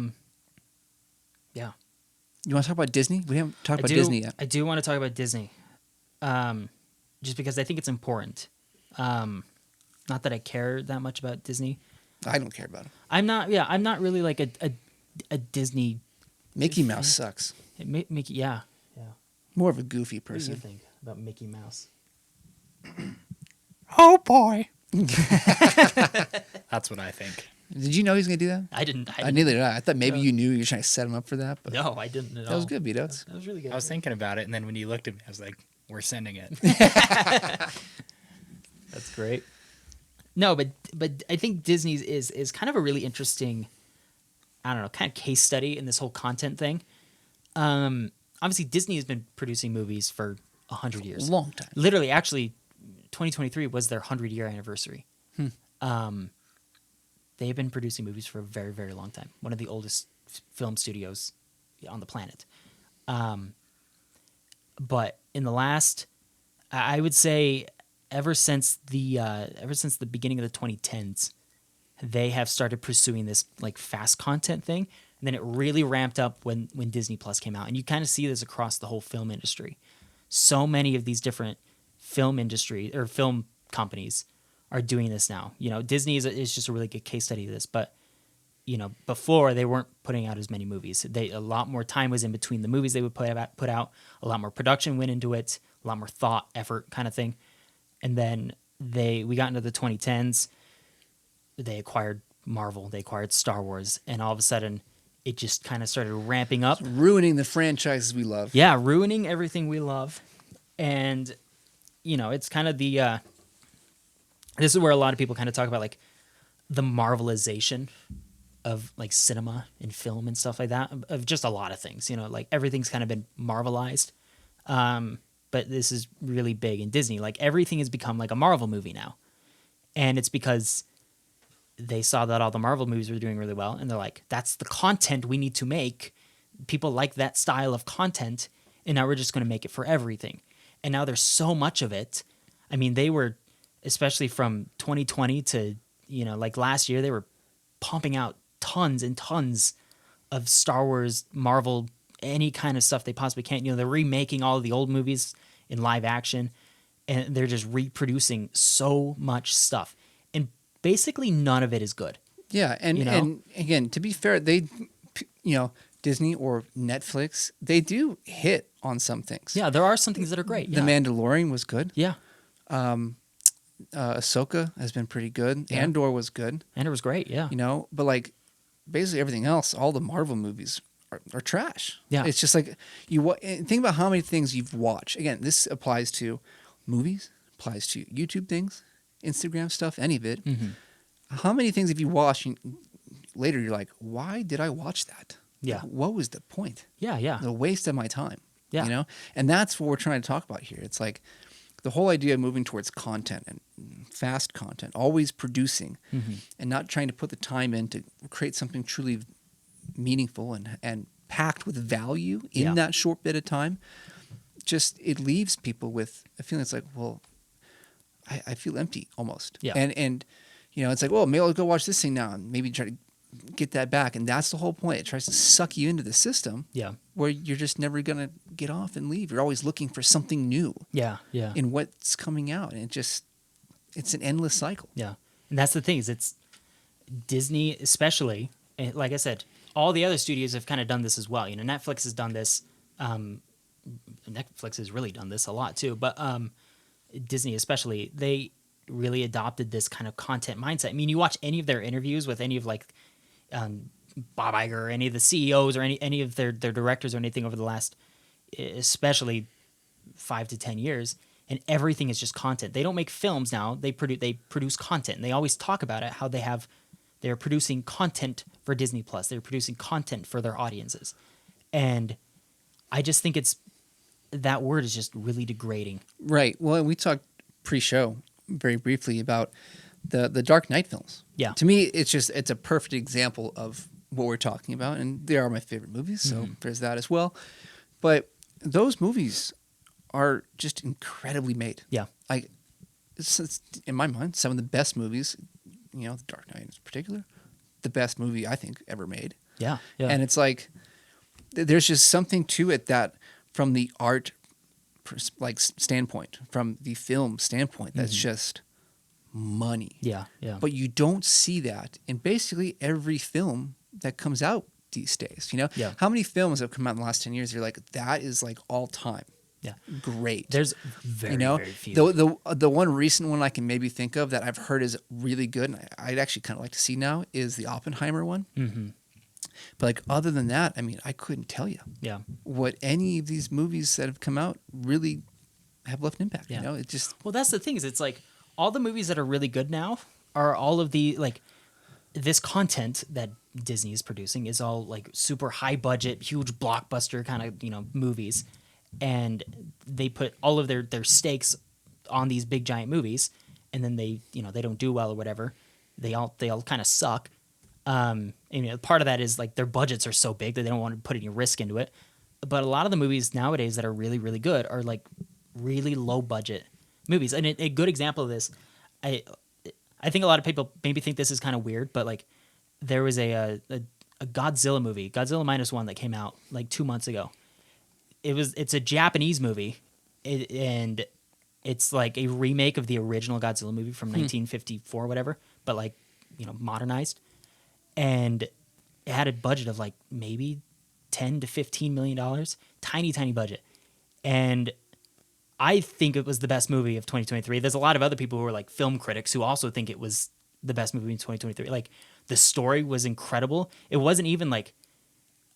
You want to talk about Disney? We haven't talked about Disney yet. I do want to talk about Disney, just because I think it's important. Not that I care that much about Disney. I don't care about it. I'm not really like a Disney. Mickey Mouse sucks. Mickey, yeah. More of a goofy What do person. you think about Mickey Mouse? Oh boy. That's what I think. Did you know he was going to do that? I didn't. Neither did I. I thought maybe you knew you were trying to set him up for that. But No, I didn't at all. that was good, BDOTES. That was really good. I was thinking about it, and then when you looked at me, I was like, "We're sending it." That's great. No, but I think Disney's is kind of a really interesting, I don't know, kind of case study in this whole content thing. Obviously, Disney has been producing movies for 100 years. Long time. Literally, actually, 2023 was their 100-year anniversary. They've been producing movies for a very, very long time. One of the oldest film studios on the planet. But in the last, I would say, ever since the beginning of the 2010s, they have started pursuing this like fast content thing, and then it really ramped up when Disney Plus came out. And you kind of see this across the whole film industry. So many of these different film companies are doing this now. You know, Disney is just a really good case study of this. But you know, before they weren't putting out as many movies. A lot more time was in between the movies they would put out. A lot more production went into it. A lot more thought, effort, kind of thing. And then we got into the 2010s. They acquired Marvel. They acquired Star Wars, and all of a sudden, it just kind of started ramping up, ruining the franchises we love. Yeah, ruining everything we love. And you know, it's kind of this is where a lot of people kind of talk about like the Marvelization of like cinema and film and stuff like that, of just a lot of things, you know, like everything's kind of been Marvelized. But this is really big in Disney. Like everything has become like a Marvel movie now. And it's because they saw that all the Marvel movies were doing really well. And they're like, that's the content we need to make. People like that style of content. And now we're just going to make it for everything. And now there's so much of it. I mean, they were, especially from 2020 to, you know, like last year, they were pumping out tons and tons of Star Wars, Marvel, any kind of stuff they possibly can. You know, they're remaking all of the old movies in live action, and they're just reproducing so much stuff. And basically none of it is good. Yeah, and, you know? and again, to be fair, they, you know, Disney or Netflix, they do hit on some things. Yeah, there are some things that are great. The Mandalorian was good. Yeah. Ahsoka has been pretty good. Yeah. Andor was good. Andor was great, yeah. You know, but like basically everything else, all the Marvel movies are trash. Yeah. It's just like think about how many things you've watched. Again, this applies to movies, applies to YouTube things, Instagram stuff, any of it. Mm-hmm. How many things have you watched and later you're like, why did I watch that? Yeah. Like, what was the point? Yeah, yeah. The waste of my time. Yeah. You know? And that's what we're trying to talk about here. It's like the whole idea of moving towards content and fast content, always producing Mm-hmm. and not trying to put the time in to create something truly meaningful and packed with value in Yeah. that short bit of time. Just it leaves people with a feeling. It's like, well, I feel empty almost. Yeah. And you know, it's like, well, maybe I'll go watch this thing now and maybe try to get that back. And that's the whole point. It tries to suck you into the system. Yeah. Where you're just never gonna get off and leave. You're always looking for something new Yeah, yeah. in what's coming out, and it's an endless cycle. Yeah. And that's the thing is it's Disney especially, and like I said, all the other studios have kind of done this as well. You know, Netflix has done this. Netflix has really done this a lot too, but Disney especially, they really adopted this kind of content mindset. I mean, you watch any of their interviews with any of like Bob Iger or any of the CEOs or any of their directors or anything over the last, especially 5 to 10 years, and everything is just content. They don't make films now. They produce content. And they always talk about it, how they're producing content for Disney Plus. They're producing content for their audiences. And I just think that word is just really degrading. Right. Well, we talked pre-show very briefly about the Dark Knight films. Yeah. To me, it's a perfect example of what we're talking about, and they are my favorite movies, so there's that as well. But those movies are just incredibly made. Yeah. Like, it's in my mind, some of the best movies, you know, The Dark Knight in particular, the best movie I think ever made. Yeah. Yeah. And it's like, there's just something to it that from the art standpoint, from the film standpoint, that's just money. Yeah. Yeah. But you don't see that in basically every film that comes out these days. You know, Yeah. how many films have come out in the last 10 years? You're like, that is like all time. Yeah. Great. There's very, you know, very few. the one recent one I can maybe think of that I've heard is really good, and I'd actually kind of like to see now, is the Oppenheimer one. Mm-hmm. But like other than that, I mean, I couldn't tell you Yeah. what any of these movies that have come out really have left an impact. Yeah. You know, it just Well, that's the thing is it's like all the movies that are really good now are all of the like this content that Disney is producing is all like super high budget, huge blockbuster kind of, you know, movies. And they put all of their stakes on these big giant movies, and then they don't do well or whatever. They all kind of suck. And you know, part of that is like their budgets are so big that they don't want to put any risk into it. But a lot of the movies nowadays that are really, really good are like really low budget. movies. And a good example of this, I think a lot of people maybe think this is kind of weird, but like there was a Godzilla movie, Godzilla -1, that came out like 2 months ago. It's a Japanese movie, and it's like a remake of the original Godzilla movie from 1954 or whatever, but like, you know, modernized. And it had a budget of like maybe $10 to $15 million, tiny budget. And I think it was the best movie of 2023. There's a lot of other people who are like film critics who also think it was the best movie in 2023. Like, the story was incredible. It wasn't even like,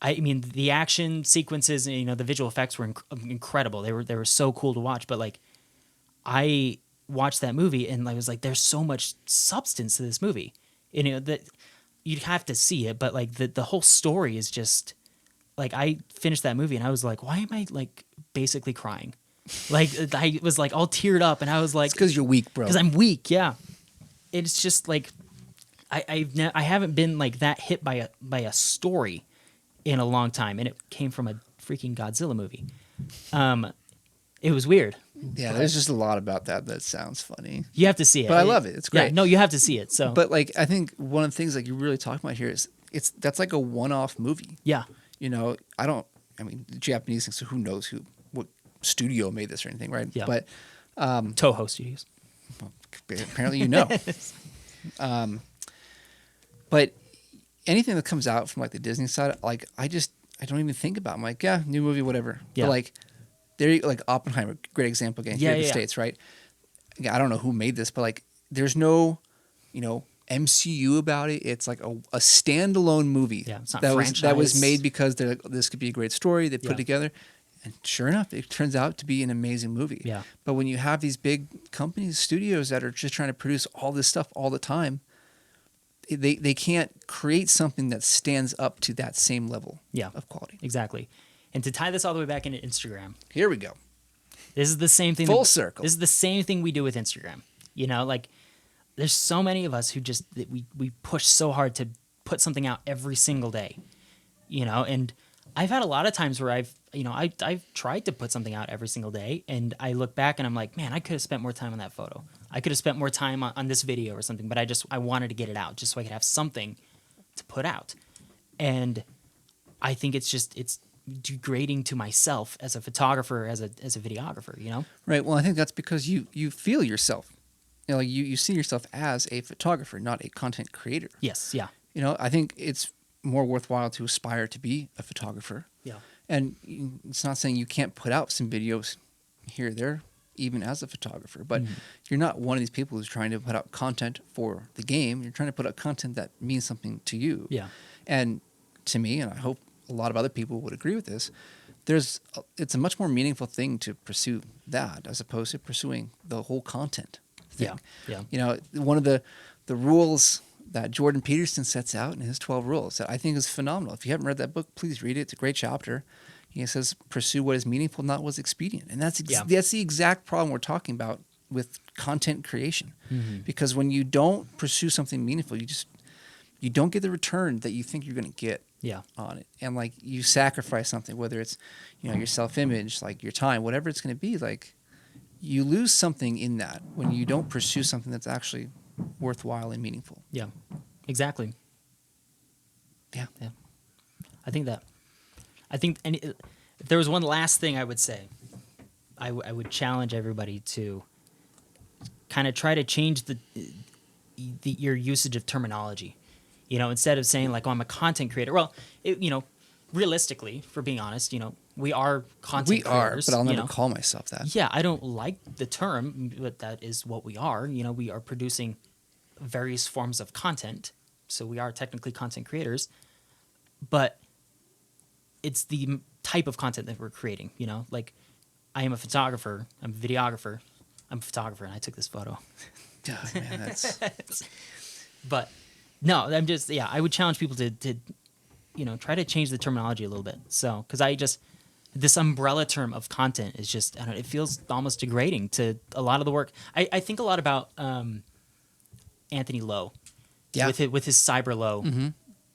I mean, the action sequences and, you know, the visual effects were incredible. They were so cool to watch. But like, I watched that movie and I was like, there's so much substance to this movie. You know, that you'd have to see it, but like the whole story is just like, I finished that movie and I was like, why am I like basically crying? Like, I was like all teared up and I was like, It's because you're weak, bro. because I'm weak. Yeah. It's just like, I haven't been like that hit by a story in a long time, and it came from a freaking Godzilla movie. It was weird. Yeah, there's just a lot about that sounds funny. You have to see it. But I love it. It's great. Yeah, no, you have to see it. So, But like, I think one of the things like you're really talking about here is that's like a one-off movie. yeah, You know, I mean, the Japanese thing, so who knows what studio made this or anything, right? Yeah. But Toho Studios. well, apparently you know. But anything that comes out from like the Disney side, like I don't even think about. I'm like, yeah, new movie, whatever. Yeah. But like, they're like Oppenheimer, great example again here in the Yeah. States, right? Yeah, I don't know who made this, but like, there's no, you know, MCU about it. It's like a standalone movie. Yeah, it's not that was franchise. made because they're like, this could be a great story. They put Yeah. it together, and sure enough, it turns out to be an amazing movie. Yeah. But when you have these big companies, studios that are just trying to produce all this stuff all the time, they can't create something that stands up to that same level Yeah. of quality. Exactly. And to tie this all the way back into Instagram, Here we go. this is the same thing. Full circle. This is the same thing we do with Instagram. You know, like there's so many of us who just that we push so hard to put something out every single day. You know, and I've had a lot of times where I've tried to put something out every single day, and I look back and I'm like, man, I could have spent more time on that photo. I could have spent more time on this video or something, but I wanted to get it out just so I could have something to put out. And I think it's degrading to myself as a photographer, as a videographer, you know? Right. Well, I think that's because you feel yourself. You know, like you see yourself as a photographer, not a content creator. Yes, yeah. You know, I think it's more worthwhile to aspire to be a photographer. Yeah. And it's not saying you can't put out some videos here or there, even as a photographer, but you're not one of these people who's trying to put out content for the game. You're trying to put out content that means something to you. Yeah. And to me, and I hope a lot of other people would agree with this, it's a much more meaningful thing to pursue that as opposed to pursuing the whole content thing. Yeah. You know, one of the rules that Jordan Peterson sets out in his 12 rules that I think is phenomenal. If you haven't read that book, please read it. It's a great chapter. He says, pursue what is meaningful, not what is expedient. And that's the exact problem we're talking about with content creation. Because when you don't pursue something meaningful, you don't get the return that you think you're going to get on it. And like you sacrifice something, whether it's, you know, your self-image, like your time, whatever it's going to be, like you lose something in that when you don't pursue something that's actually worthwhile and meaningful. Yeah. Exactly. Yeah. I think and if there was one last thing I would say, I would challenge everybody to kind of try to change your usage of terminology. You know, instead of saying like, oh, I'm a content creator. Well, you know, realistically, for being honest, you know, we are content creators. But I'll never you know? call myself that. Yeah, I don't like the term, but that is what we are. You know, we are producing various forms of content, so we are technically content creators. But it's the type of content that we're creating. You know, like I am a photographer, I'm a videographer, I'm a photographer, and I took this photo. Oh, man, that's... But no, I'm just I would challenge people to you know, try to change the terminology a little bit. So because this umbrella term of content is just, I don't know, it feels almost degrading to a lot of the work. I think a lot about Anthony Lowe with his Cyber Lowe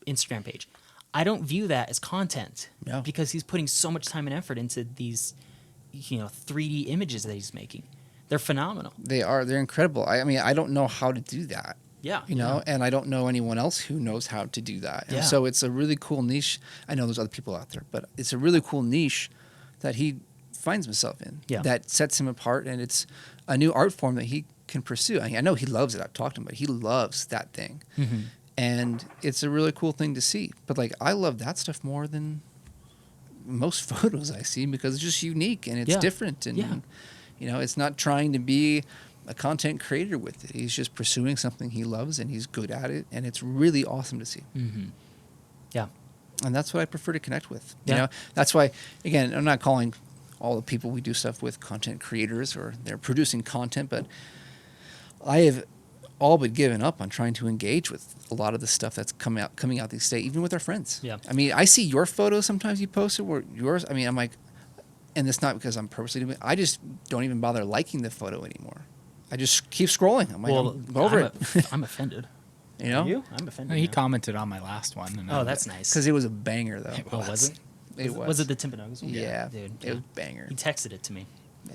Instagram page. I don't view that as content because he's putting so much time and effort into these, you know, 3D images that he's making. They're phenomenal. They're incredible. I mean, I don't know how to do that. Yeah. You know, and I don't know anyone else who knows how to do that. And Yeah. so it's a really cool niche. I know there's other people out there, but it's a really cool niche that he finds himself in. Yeah. That sets him apart, and it's a new art form that he can pursue. I know he loves it. I've talked to him, but he loves that thing. Mm-hmm. And it's a really cool thing to see. But like, I love that stuff more than most photos I see because it's just unique and it's Yeah. different. And, Yeah. you know, it's not trying to be a content creator with it. He's just pursuing something he loves and he's good at it. And it's really awesome to see. Mm-hmm. Yeah. And that's what I prefer to connect with. Yeah. You know, that's why, again, I'm not calling all the people we do stuff with content creators or they're producing content, but I have all but given up on trying to engage with a lot of the stuff that's coming out these days, even with our friends. Yeah. I mean, I see your photos sometimes you posted where yours, I mean, I'm like, and it's not because I'm purposely doing it. I just don't even bother liking the photo anymore. I just keep scrolling. I'm like, I'm over it. I'm offended. You know? Are you? I'm offended. He now. commented on my last one. And Oh, that's nice. Because it was a banger, though. It Oh, was it? It was. Was it the Timpanogos one? Yeah. Dude. It was banger. He texted it to me.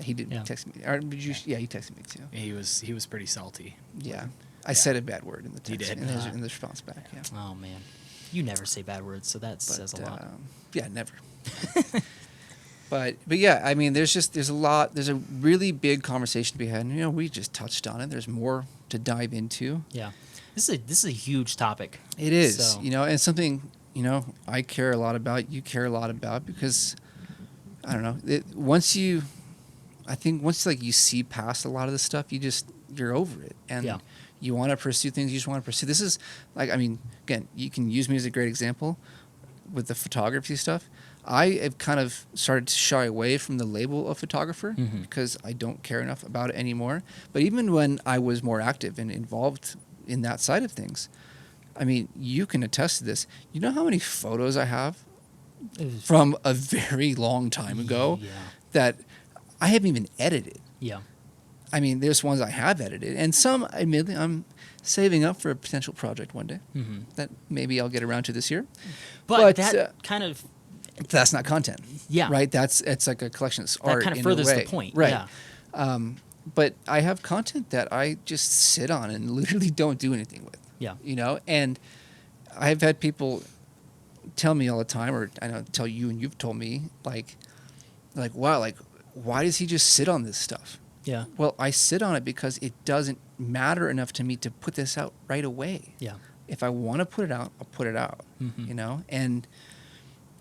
He did Yeah. text me. Or did you? Yeah, he texted me too. He was pretty salty. Yeah. I said a bad word in the You text. did? In the response back, yeah. Oh man, you never say bad words, so that says a lot. Yeah, never. But yeah, I mean, there's a really big conversation to be had. And, you know, we just touched on it. There's more to dive into. Yeah, this is a huge topic. It is, So- you know, and something, you know, I care a lot about, you care a lot about, because I don't know, once you like you see past a lot of this stuff, you're over it, and Yeah. you want to pursue things you just want to pursue. This is like, I mean, again, you can use me as a great example with the photography stuff. I have kind of started to shy away from the label of photographer Mhm. because I don't care enough about it anymore. But even when I was more active and involved in that side of things, I mean, you can attest to this. You know how many photos I have from a very long time ago Yeah. that I haven't even edited? Yeah. I mean, there's ones I have edited, and some, admittedly, I'm saving up for a potential project one day Mm-hmm. that maybe I'll get around to this year. But, But, that kind of That's not content. Yeah. Right? It's like a collection of that art kind of in furthers a the way. point. Right. Yeah. But I have content that I just sit on and literally don't do anything with. Yeah. You know? And I've had people tell me all the time, or I know tell you, and you've told me, like, wow, like, why does he just sit on this stuff? Yeah. Well, I sit on it because it doesn't matter enough to me to put this out right away. Yeah. If I want to put it out, I'll put it out. Mhm. You know? And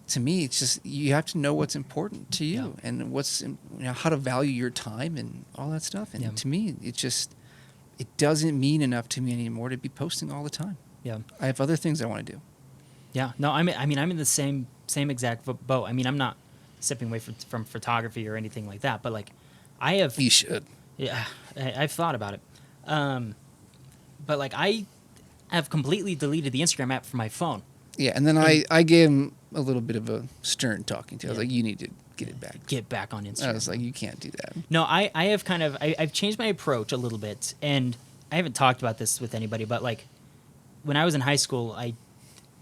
to me, it's just, you have to know what's important to you Yeah. and how to value your time and all that stuff. And Yeah. to me, it doesn't mean enough to me anymore to be posting all the time. Yeah. I have other things I want to do. Yeah. No, I'm in the same exact boat. I mean, I'm not stepping away from photography or anything like that, but like I have You should. Yeah, I've thought about it. But like I have completely deleted the Instagram app from my phone. Yeah, and then I gave him a little bit of a stern talking to. I was Yeah. like, you need to get it back. Get back on Instagram. I was like, you can't do that. No, I have kind of I've changed my approach a little bit, and I haven't talked about this with anybody, but like when I was in high school, I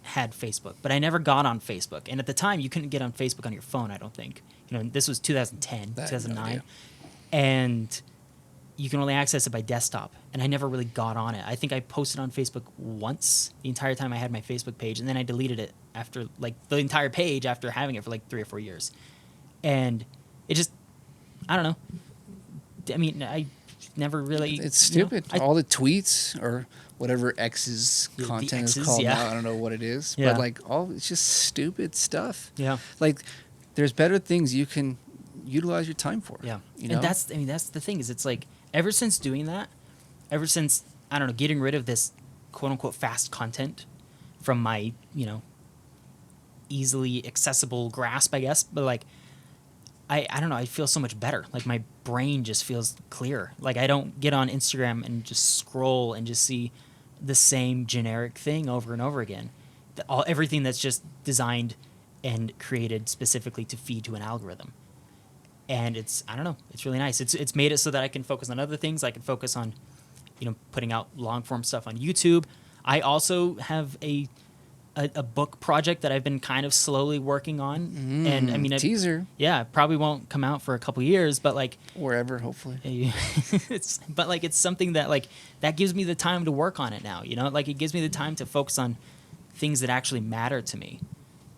had Facebook, but I never got on Facebook. And at the time, you couldn't get on Facebook on your phone, I don't think. You know, this was 2010, I have no 2009. idea. And you can only access it by desktop. And I never really got on it. I think I posted on Facebook once the entire time I had my Facebook page, and then I deleted it after like the entire page after having it for like 3 or 4 years. And it just, I don't know. I mean, I never really. It's you know, stupid. I- All the tweets or whatever X's Yeah, the content X's, is called yeah. now. I don't know what it is. Yeah. But like it's just stupid stuff. Yeah. Like there's better things you can utilize your time for. Yeah. You know? And that's the thing is it's like ever since doing that, ever since, I don't know, getting rid of this quote unquote fast content from my, you know, easily accessible grasp, I guess, but like I don't know, I feel so much better. Like my brain just feels clear. Like I don't get on Instagram and just scroll and just see the same generic thing over and over again. Everything that's just designed and created specifically to feed to an algorithm. And it's, I don't know, it's really nice. It's made it so that I can focus on other things. I can focus on, you know, putting out long form stuff on YouTube. I also have a a book project that I've been kind of slowly working on, and I mean, teaser it probably won't come out for a couple years, but like wherever, hopefully. it's something that like that gives me the time to work on it now. You know, like it gives me the time to focus on things that actually matter to me.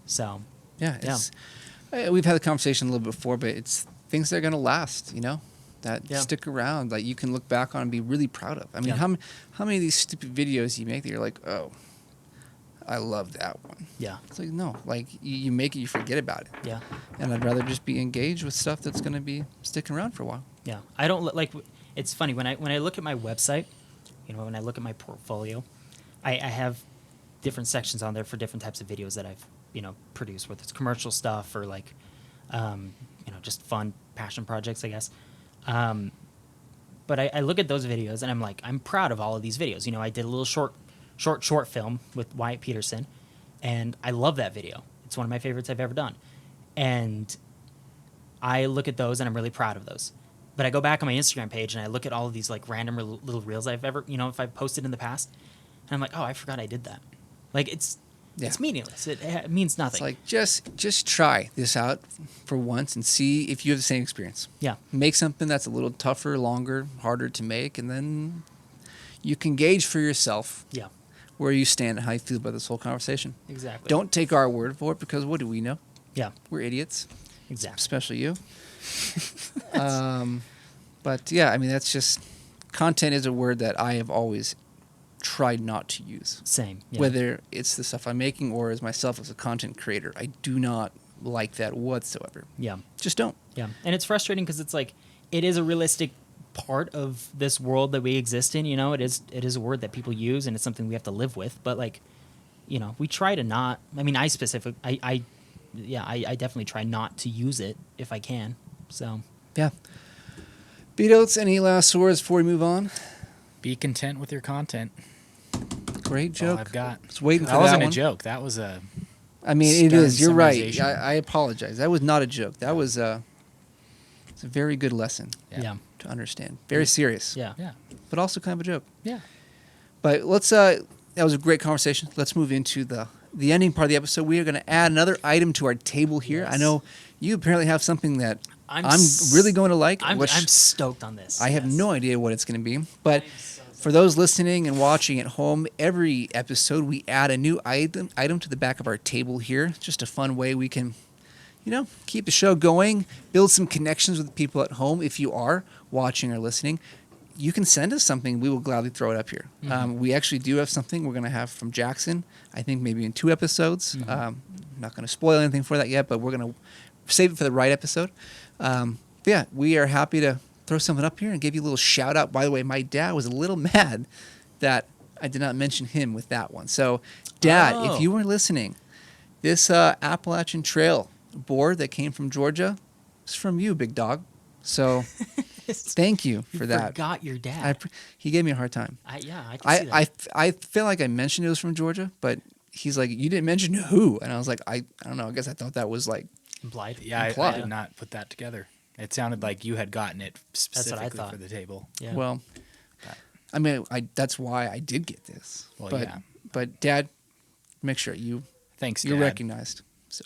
So Yeah, we've had the conversation a little bit before, but it's things that are going to last, you know, that stick around, that you can look back on and be really proud of. I mean, how many of these stupid videos you make that you're like, oh, I love that one. Yeah. It's like, no, like you make it, you forget about it. Yeah. And I'd rather just be engaged with stuff that's going to be sticking around for a while. Yeah. I don't like, it's funny when I look at my website, you know, when I look at my portfolio, I have different sections on there for different types of videos that I've, you know, produced, whether it's commercial stuff or like, you know, just fun passion projects, I guess. But I look at those videos and I'm like, I'm proud of all of these videos. You know, I did a little short film with Wyatt Peterson, and I love that video. It's one of my favorites I've ever done. And I look at those and I'm really proud of those. But I go back on my Instagram page and I look at all of these like random little reels I've ever, you know, if I've posted in the past, and I'm like, oh, I forgot I did that. Like it's meaningless. It means nothing. It's like just try this out for once and see if you have the same experience. Yeah. Make something that's a little tougher, longer, harder to make, and then you can gauge for yourself where you stand and how you feel about this whole conversation. Exactly. Don't take our word for it, because what do we know? Yeah. We're idiots. Exactly. Especially you. But yeah, I mean, that's just, content is a word that I have always tried not to use. Same. Yeah. Whether it's the stuff I'm making or as myself as a content creator, I do not like that whatsoever. Yeah. Just don't. Yeah. And it's frustrating because it's like, it is a realistic part of this world that we exist in. You know, it is a word that people use and it's something we have to live with. But like, you know, we try to not, I mean, I definitely try not to use it if I can. So. Yeah. BDOTES, any last words before we move on? Be content with your content. Great That's all joke. I've got. I was waiting for that wasn't that one. a joke. That was a. I mean, it is. You're right. summarization. I apologize. That was not a joke. That was it's a very good lesson Yeah. to understand. Very serious. Yeah. Yeah. But also kind of a joke. Yeah. But let's. That was a great conversation. Let's move into the ending part of the episode. We are going to add another item to our table here. Yes. I know you apparently have something that I'm s- really going to like. I'm which stoked on this. I have Yes. no idea what it's going to be. But I'm so for those listening and watching at home, every episode we add a new item to the back of our table here. Just a fun way we can, you know, keep the show going, build some connections with people at home. If you are watching or listening, you can send us something. We will gladly throw it up here. Mm-hmm. We actually do have something we're going to have from Jackson, I think maybe in 2 episodes. Mm-hmm. I'm not going to spoil anything for that yet, but we're going to save it for the right episode. But yeah, we are happy to throw something up here and give you a little shout out. By the way, my dad was a little mad that I did not mention him with that one. So, Dad, if you were listening, this Appalachian Trail board that came from Georgia is from you, big dog. So, thank you for that. Forgot your dad. He gave me a hard time. I can see that. I feel like I mentioned it was from Georgia, but he's like, you didn't mention who, and I was like, I don't know. I guess I thought that was like Implied. Yeah, I Implied. did not put that together. It sounded like you had gotten it what I specifically thought. for the table. Yeah. well. I mean, that's why I did get this. Well, but, yeah. But Dad, make sure you're Thanks, Dad. recognized. So,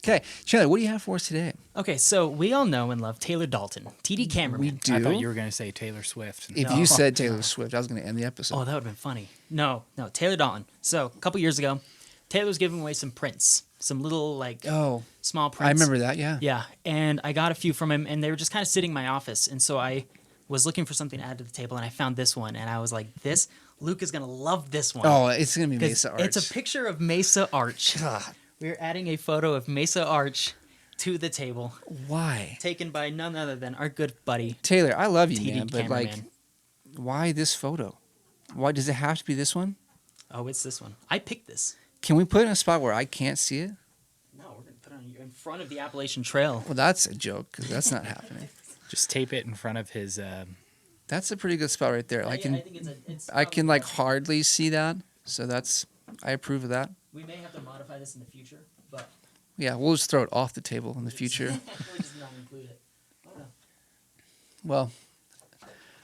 okay, Chandler, what do you have for us today? Okay, so we all know and love Taylor Dalton, TD cameraman. We do. I thought you were going to say Taylor Swift. If you said Taylor Swift, I was going to end the episode. Oh, that would have been funny. No, Taylor Dalton. So a couple years ago, Taylor was giving away some prints, some little like small prints. I remember that. Yeah. Yeah, and I got a few from him, and they were just kind of sitting in my office, and so I was looking for something to add to the table, and I found this one, and I was like, Luke is gonna love this one. Oh, it's going to be 'Cause Mesa Arch. It's a picture of Mesa Arch. God, We're adding a photo of Mesa Arch to the table, why? taken by none other than our good buddy Taylor, I love you, TD man, but like, cameraman. why this photo? Why does it have to be this one? Oh, it's this one. I picked this. Can we put it in a spot where I can't see it? No, we're gonna put it in front of the Appalachian Trail. Well, that's a joke because that's not happening. Just tape it in front of his. That's a pretty good spot right there. I can think it's I can like hardly see that, so I approve of that. We may have to modify this in the future, but Yeah, we'll just throw it off the table in the future. we'll just not include it. Oh, no. Well,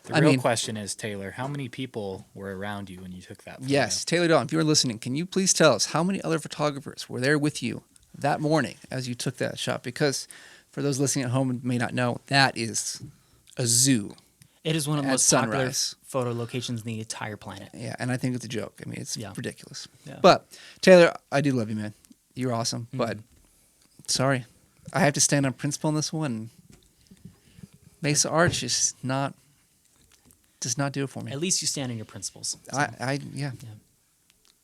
The real question is, Taylor, how many people were around you when you took that photo? Yes, Taylor Dalton, if you're listening, can you please tell us how many other photographers were there with you that morning as you took that shot? Because for those listening at home and may not know, that is a zoo. It is one of the At most popular sunrise. photo locations in the entire planet. Yeah, and I think it's a joke. I mean, it's Yeah. ridiculous. Yeah. But Taylor, I do love you, man. You're awesome. Mm-hmm. But sorry, I have to stand on principle on this one. Mesa Arch does not do it for me. At least you stand on your principles. So, Yeah.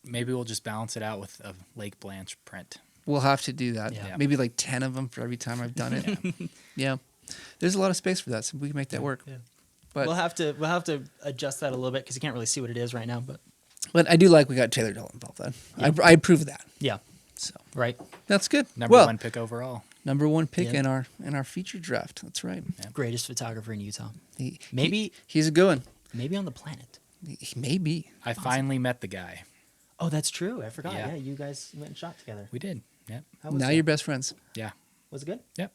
Maybe we'll just balance it out with a Lake Blanche print. We'll have to do that. Yeah. Maybe like 10 of them for every time I've done it. Yeah. There's a lot of space for that, so we can make that work. yeah. But we'll have to adjust that a little bit because you can't really see what it is right now. But I do like we got Taylor Dalton involved. Then Yeah. I approve of that. yeah, So right. that's good. Number well, 1 pick overall. number one pick Yeah. in our feature draft. That's right. Greatest photographer in Utah. He- Maybe- he's a good one. Maybe on the planet. Maybe. I finally met the guy. Oh, that's true. I forgot. Yeah. Yeah, you guys went and shot together. We did. Yep. How was Now that? you're best friends. Yeah. Was it good? Yep.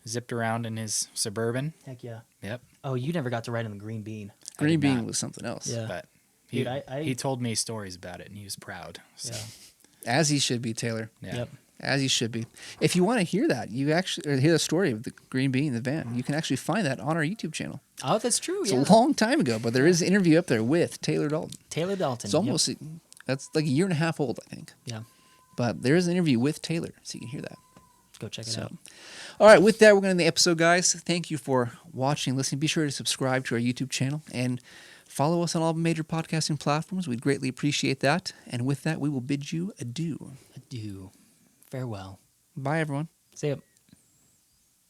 Zipped around in his Suburban. Heck yeah. Yep. Oh, you never got to ride in the green bean. Green did bean not. was something else. Yeah. But Dude, I- he told me stories about it, and he was proud. So, Yeah. As he should be, Taylor. yeah. Yep. As he should be. If you want to hear that, you actually or hear the story of the green bean, the van. You can actually find that on our YouTube channel. Oh, that's true. It's Yeah. a long time ago, but there is an interview up there with Taylor Dalton. Taylor Dalton. It's Yep. almost that's like a year and a half old, I think. Yeah. But there is an interview with Taylor, so you can hear that. Go check it So, out. all right, with that, we're going to end the episode, guys. Thank you for watching and listening. Be sure to subscribe to our YouTube channel and follow us on all major podcasting platforms. We'd greatly appreciate that. And with that, we will bid you adieu. Adieu. Farewell. Bye, everyone. See ya.